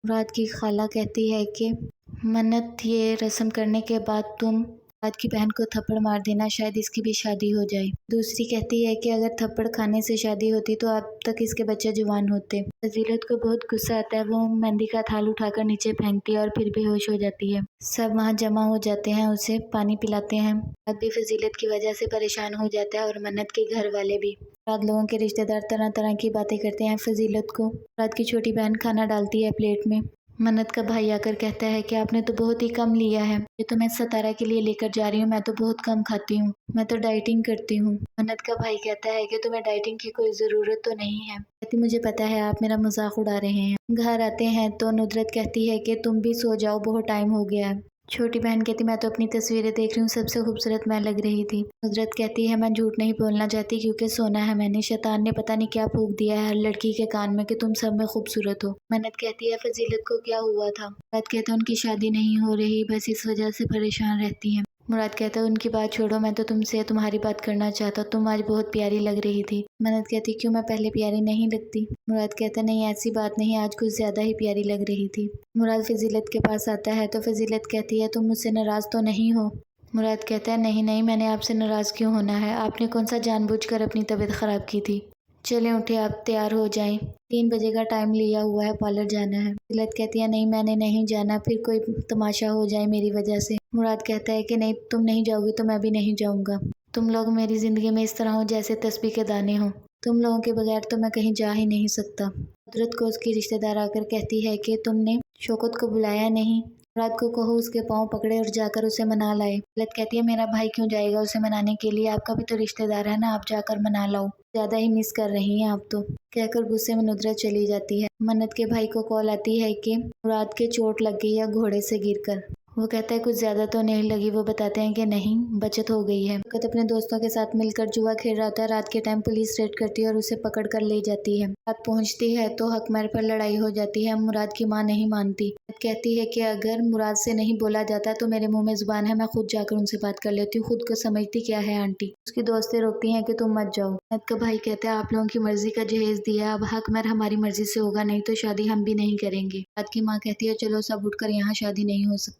مراد کی خالہ کہتی ہے کہ منت یہ رسم کرنے کے بعد تم مراد کی بہن کو تھپڑ مار دینا، شاید اس کی بھی شادی ہو جائے۔ دوسری کہتی ہے کہ اگر تھپڑ کھانے سے شادی ہوتی تو اب تک اس کے بچے جوان ہوتے۔ فضیلت کو بہت غصہ آتا ہے، وہ مہندی کا تھال اٹھا کر نیچے پھینکتی ہے اور پھر بے ہوش ہو جاتی ہے۔ سب وہاں جمع ہو جاتے ہیں، اسے پانی پلاتے ہیں۔ مراد بھی فضیلت کی وجہ سے پریشان ہو جاتا ہے اور منت کے گھر والے بھی۔ مراد لوگوں کے رشتہ دار طرح طرح کی باتیں کرتے ہیں۔ فضیلت کو مراد کی چھوٹی بہن کھانا ڈالتی ہے پلیٹ میں۔ منت کا بھائی آ کر کہتا ہے کہ آپ نے تو بہت ہی کم لیا ہے، یہ تو میں ستارہ کے لیے لے کر جا رہی ہوں، میں تو بہت کم کھاتی ہوں، میں تو ڈائٹنگ کرتی ہوں۔ منت کا بھائی کہتا ہے کہ تمہیں ڈائٹنگ کی کوئی ضرورت تو نہیں ہے۔ کہتی مجھے پتا ہے آپ میرا مذاق اڑا رہے ہیں۔ گھر آتے ہیں تو ندرت کہتی ہے کہ تم بھی سو جاؤ، بہت ٹائم ہو گیا ہے۔ چھوٹی بہن کہتی میں تو اپنی تصویریں دیکھ رہی ہوں، سب سے خوبصورت میں لگ رہی تھی۔ ندرت کہتی ہے میں جھوٹ نہیں بولنا چاہتی کیونکہ سونا ہے میں نے، شیطان نے پتہ نہیں کیا پھونک دیا ہے ہر لڑکی کے کان میں کہ تم سب میں خوبصورت ہو۔ منت کہتی ہے فضیلت کو کیا ہوا تھا؟ مراد کہتا ہے ان کی شادی نہیں ہو رہی، بس اس وجہ سے پریشان رہتی ہیں۔ مراد کہتا ہے ان کی بات چھوڑو، میں تو تم سے تمہاری بات کرنا چاہتا، تم آج بہت پیاری لگ رہی تھی۔ منت کہتی کیوں میں پہلے پیاری نہیں لگتی؟ مراد کہتا نہیں ایسی بات نہیں، آج کچھ زیادہ ہی پیاری لگ رہی تھی۔ مراد فضیلت کے پاس آتا ہے تو فضیلت کہتی ہے تم مجھ سے ناراض تو نہیں ہو؟ مراد کہتا ہے نہیں، میں نے آپ سے ناراض کیوں ہونا ہے، آپ نے کون سا جان بوجھ کر اپنی طبیعت خراب کی تھی؟ چلیں اٹھے آپ تیار ہو جائیں، 3 بجے کا ٹائم لیا ہوا ہے، پارلر جانا ہے۔ فضیلت کہتی ہے نہیں میں نے نہیں جانا، پھر کوئی تماشا ہو جائے میری وجہ سے۔ مراد کہتا ہے کہ نہیں تم نہیں جاؤ گی تو میں بھی نہیں جاؤں گا، تم لوگ میری زندگی میں اس طرح ہو جیسے تسبیح کے دانے ہوں، تم لوگوں کے بغیر تو میں کہیں جا ہی نہیں سکتا۔ ندرت کو اس کی رشتہ دار آ کر کہتی ہے کہ تم نے شوکت کو بلایا نہیں، مراد کو کہو اس کے پاؤں پکڑے اور جا کر اسے منا لائے۔ فضیلت کہتی ہے میرا بھائی کیوں جائے گا اسے منانے کے لیے، آپ کا بھی تو رشتہ دار ہے نا، آپ جا کر منا لاؤ، زیادہ ہی مس کر رہی ہیں آپ تو، کہہ کر غصے میں ندرت چلی جاتی ہے۔ منت کے بھائی کو کال آتی ہے کہ مراد کے چوٹ لگ گئی ہے گھوڑے سے گر کر۔ وہ کہتا ہے کچھ زیادہ تو نہیں لگی، وہ بتاتے ہیں کہ نہیں بچت ہو گئی ہے۔ وقت اپنے دوستوں کے ساتھ مل کر جوا کھیل رہا ہوتا ہے، رات کے ٹائم پولیس ریڈ کرتی ہے اور اسے پکڑ کر لے جاتی ہے۔ رات پہنچتی ہے تو حکمر پر لڑائی ہو جاتی ہے، مراد کی ماں نہیں مانتی، کہتی ہے کہ اگر مراد سے نہیں بولا جاتا تو میرے منہ میں زبان ہے، میں خود جا کر ان سے بات کر لیتی ہوں، خود کو سمجھتی کیا ہے آنٹی۔ اس کی دوستیں روکتی ہیں کہ تم مت جاؤ۔ منت کا بھائی کہتا ہے آپ لوگوں کی مرضی کا جہیز دیا، اب حکمر ہماری مرضی سے ہوگا، نہیں تو شادی ہم بھی نہیں کریں گے۔ مراد کی ماں کہتی ہے چلو سب اٹھ کر، یہاں شادی نہیں ہو سکتی۔